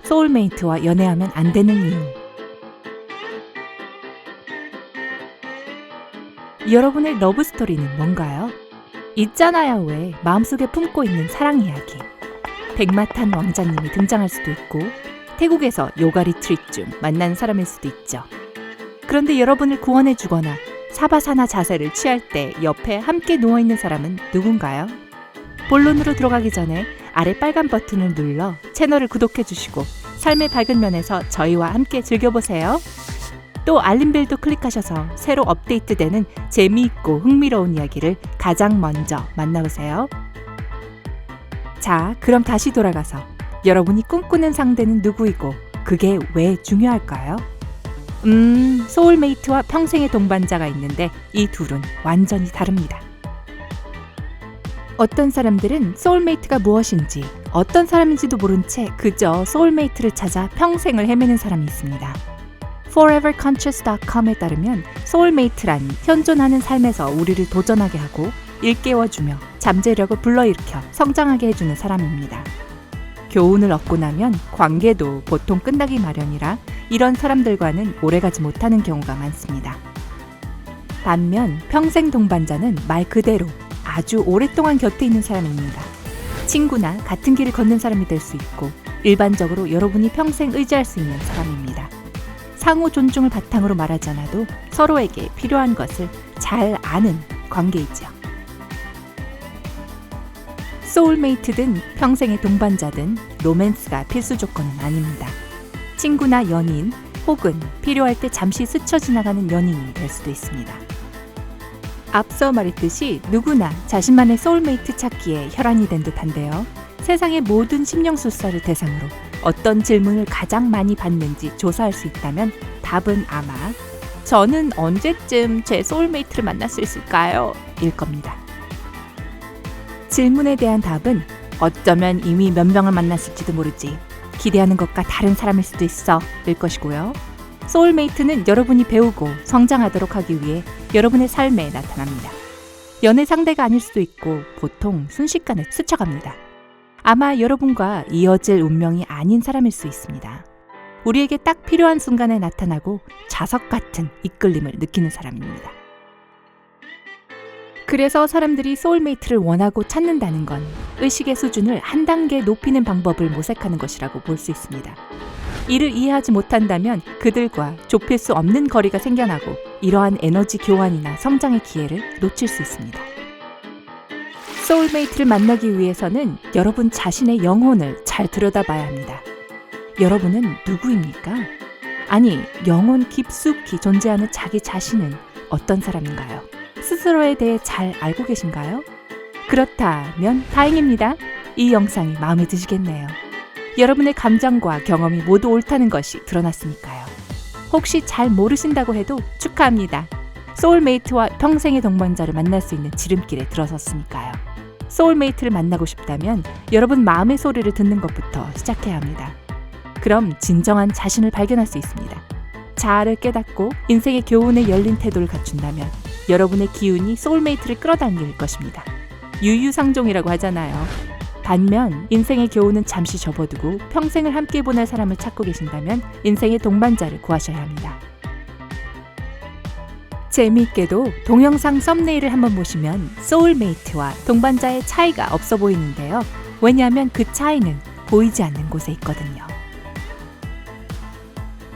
소울메이트와 연애하면 안 되는 이유. 여러분의 러브스토리는 뭔가요? 있잖아요, 왜 마음속에 품고 있는 사랑 이야기. 백마탄 왕자님이 등장할 수도 있고 태국에서 요가 리트릿 중 만난 사람일 수도 있죠. 그런데 여러분을 구원해 주거나 사바사나 자세를 취할 때 옆에 함께 누워있는 사람은 누군가요? 본론으로 들어가기 전에 아래 빨간 버튼을 눌러 채널을 구독해 주시고 삶의 밝은 면에서 저희와 함께 즐겨보세요. 또 알림벨도 클릭하셔서 새로 업데이트되는 재미있고 흥미로운 이야기를 가장 먼저 만나보세요. 자, 그럼 다시 돌아가서 여러분이 꿈꾸는 상대는 누구이고 그게 왜 중요할까요? 소울메이트와 평생의 동반자가 있는데 이 둘은 완전히 다릅니다. 어떤 사람들은 소울메이트가 무엇인지, 어떤 사람인지도 모른 채 그저 소울메이트를 찾아 평생을 헤매는 사람이 있습니다. foreverconscious.com에 따르면 소울메이트란 현존하는 삶에서 우리를 도전하게 하고 일깨워주며 잠재력을 불러일으켜 성장하게 해주는 사람입니다. 교훈을 얻고 나면 관계도 보통 끝나기 마련이라 이런 사람들과는 오래가지 못하는 경우가 많습니다. 반면 평생 동반자는 말 그대로 아주 오랫동안 곁에 있는 사람입니다. 친구나 같은 길을 걷는 사람이 될 수 있고 일반적으로 여러분이 평생 의지할 수 있는 사람입니다. 상호 존중을 바탕으로 말하지 않아도 서로에게 필요한 것을 잘 아는 관계이죠. 소울메이트든 평생의 동반자든 로맨스가 필수 조건은 아닙니다. 친구나 연인 혹은 필요할 때 잠시 스쳐 지나가는 연인이 될 수도 있습니다. 앞서 말했듯이 누구나 자신만의 소울메이트 찾기에 혈안이 된 듯한데요. 세상의 모든 심령술사를 대상으로 어떤 질문을 가장 많이 받는지 조사할 수 있다면 답은 아마 저는 언제쯤 제 소울메이트를 만날 수 있을까요? 일 겁니다. 질문에 대한 답은 어쩌면 이미 몇 명을 만났을지도 모르지. 기대하는 것과 다른 사람일 수도 있어. 일 것이고요. 소울메이트는 여러분이 배우고 성장하도록 하기 위해 여러분의 삶에 나타납니다. 연애 상대가 아닐 수도 있고 보통 순식간에 스쳐갑니다. 아마 여러분과 이어질 운명이 아닌 사람일 수 있습니다. 우리에게 딱 필요한 순간에 나타나고 자석 같은 이끌림을 느끼는 사람입니다. 그래서 사람들이 소울메이트를 원하고 찾는다는 건 의식의 수준을 한 단계 높이는 방법을 모색하는 것이라고 볼 수 있습니다. 이를 이해하지 못한다면 그들과 좁힐 수 없는 거리가 생겨나고 이러한 에너지 교환이나 성장의 기회를 놓칠 수 있습니다. 소울메이트를 만나기 위해서는 여러분 자신의 영혼을 잘 들여다봐야 합니다. 여러분은 누구입니까? 아니, 영혼 깊숙이 존재하는 자기 자신은 어떤 사람인가요? 스스로에 대해 잘 알고 계신가요? 그렇다면 다행입니다. 이 영상이 마음에 드시겠네요. 여러분의 감정과 경험이 모두 옳다는 것이 드러났으니까요. 혹시 잘 모르신다고 해도 축하합니다. 소울메이트와 평생의 동반자를 만날 수 있는 지름길에 들어섰으니까요. 소울메이트를 만나고 싶다면 여러분 마음의 소리를 듣는 것부터 시작해야 합니다. 그럼 진정한 자신을 발견할 수 있습니다. 자아를 깨닫고 인생의 교훈에 열린 태도를 갖춘다면 여러분의 기운이 소울메이트를 끌어당길 것입니다. 유유상종이라고 하잖아요. 반면 인생의 교훈은 잠시 접어두고 평생을 함께 보낼 사람을 찾고 계신다면 인생의 동반자를 구하셔야 합니다. 재미있게도 동영상 썸네일을 한번 보시면 소울메이트와 동반자의 차이가 없어 보이는데요. 왜냐하면 그 차이는 보이지 않는 곳에 있거든요.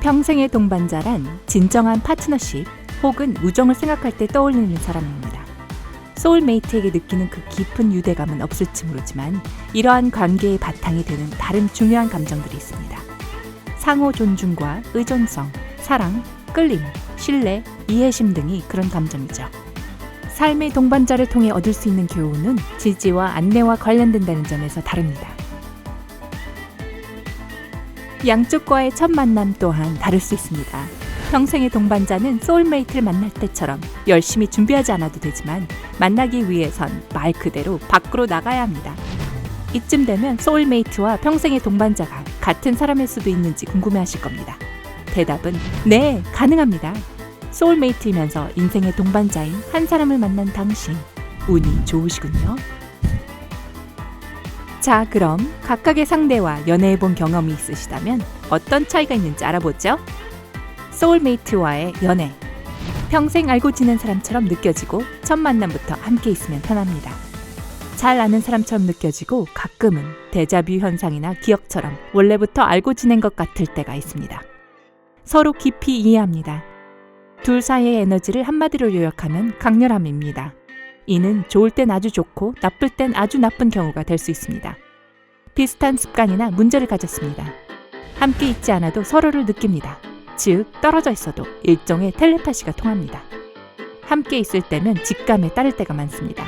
평생의 동반자란 진정한 파트너십 혹은 우정을 생각할 때 떠올리는 사람입니다. 소울메이트에게 느끼는 그 깊은 유대감은 없을지 모르지만 이러한 관계의 바탕이 되는 다른 중요한 감정들이 있습니다. 상호 존중과 의존성, 사랑, 끌림, 신뢰, 이해심 등이 그런 감정이죠. 삶의 동반자를 통해 얻을 수 있는 교훈은 지지와 안내와 관련된다는 점에서 다릅니다. 양쪽과의 첫 만남 또한 다를 수 있습니다. 평생의 동반자는 소울메이트를 만날 때처럼 열심히 준비하지 않아도 되지만 만나기 위해선 말 그대로 밖으로 나가야 합니다. 이쯤 되면 소울메이트와 평생의 동반자가 같은 사람일 수도 있는지 궁금해하실 겁니다. 대답은 네, 가능합니다. 소울메이트이면서 인생의 동반자인 한 사람을 만난 당신, 운이 좋으시군요. 자, 그럼 각각의 상대와 연애해본 경험이 있으시다면 어떤 차이가 있는지 알아보죠. 소울메이트와의 연애. 평생 알고 지낸 사람처럼 느껴지고 첫 만남부터 함께 있으면 편합니다. 잘 아는 사람처럼 느껴지고 가끔은 데자뷰 현상이나 기억처럼 원래부터 알고 지낸 것 같을 때가 있습니다. 서로 깊이 이해합니다. 둘 사이의 에너지를 한마디로 요약하면 강렬함입니다. 이는 좋을 땐 아주 좋고 나쁠 땐 아주 나쁜 경우가 될 수 있습니다. 비슷한 습관이나 문제를 가졌습니다. 함께 있지 않아도 서로를 느낍니다. 즉, 떨어져 있어도 일종의 텔레파시가 통합니다. 함께 있을 때면 직감에 따를 때가 많습니다.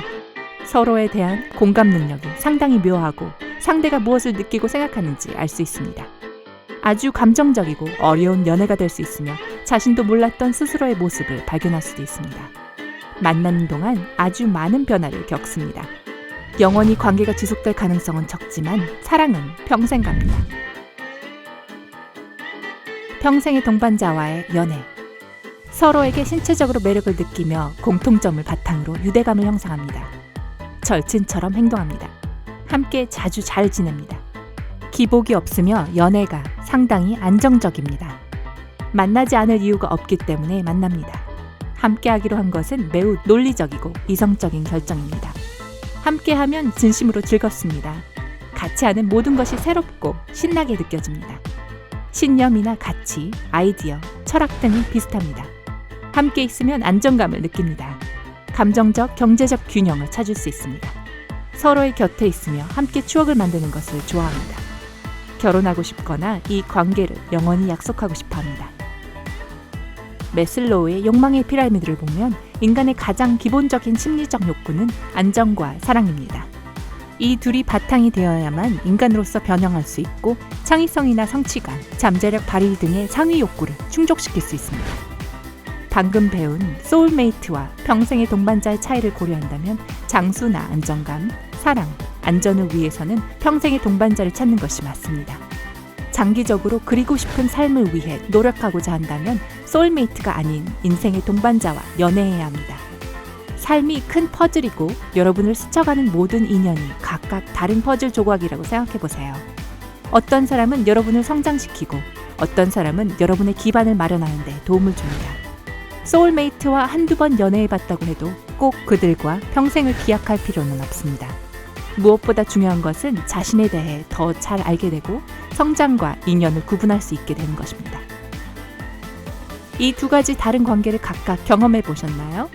서로에 대한 공감 능력이 상당히 묘하고 상대가 무엇을 느끼고 생각하는지 알 수 있습니다. 아주 감정적이고 어려운 연애가 될 수 있으며 자신도 몰랐던 스스로의 모습을 발견할 수도 있습니다. 만나는 동안 아주 많은 변화를 겪습니다. 영원히 관계가 지속될 가능성은 적지만 사랑은 평생 갑니다. 평생의 동반자와의 연애. 서로에게 신체적으로 매력을 느끼며 공통점을 바탕으로 유대감을 형성합니다. 절친처럼 행동합니다. 함께 자주 잘 지냅니다. 기복이 없으며 연애가 상당히 안정적입니다. 만나지 않을 이유가 없기 때문에 만납니다. 함께하기로 한 것은 매우 논리적이고 이성적인 결정입니다. 함께하면 진심으로 즐겁습니다. 같이 하는 모든 것이 새롭고 신나게 느껴집니다. 신념이나 가치, 아이디어, 철학 등이 비슷합니다. 함께 있으면 안정감을 느낍니다. 감정적, 경제적 균형을 찾을 수 있습니다. 서로의 곁에 있으며 함께 추억을 만드는 것을 좋아합니다. 결혼하고 싶거나 이 관계를 영원히 약속하고 싶어 합니다. 매슬로우의 욕망의 피라미드를 보면 인간의 가장 기본적인 심리적 욕구는 안정과 사랑입니다. 이 둘이 바탕이 되어야만 인간으로서 변형할 수 있고 창의성이나 성취감, 잠재력 발휘 등의 상위 욕구를 충족시킬 수 있습니다. 방금 배운 소울메이트와 평생의 동반자의 차이를 고려한다면 장수나 안정감, 사랑, 안전을 위해서는 평생의 동반자를 찾는 것이 맞습니다. 장기적으로 그리고 싶은 삶을 위해 노력하고자 한다면 소울메이트가 아닌 인생의 동반자와 연애해야 합니다. 삶이 큰 퍼즐이고 여러분을 스쳐가는 모든 인연이 각각 다른 퍼즐 조각이라고 생각해보세요. 어떤 사람은 여러분을 성장시키고 어떤 사람은 여러분의 기반을 마련하는 데 도움을 줍니다. 소울메이트와 한두 번 연애해봤다고 해도 꼭 그들과 평생을 기약할 필요는 없습니다. 무엇보다 중요한 것은 자신에 대해 더 잘 알게 되고 성장과 인연을 구분할 수 있게 되는 것입니다. 이 두 가지 다른 관계를 각각 경험해 보셨나요?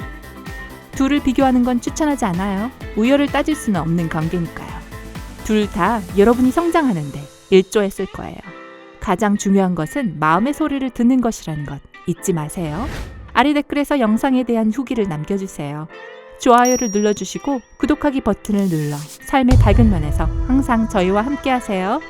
둘을 비교하는 건 추천하지 않아요. 우열을 따질 수는 없는 관계니까요. 둘 다 여러분이 성장하는데 일조했을 거예요. 가장 중요한 것은 마음의 소리를 듣는 것이라는 것 잊지 마세요. 아래 댓글에서 영상에 대한 후기를 남겨주세요. 좋아요를 눌러주시고 구독하기 버튼을 눌러 삶의 밝은 면에서 항상 저희와 함께 하세요.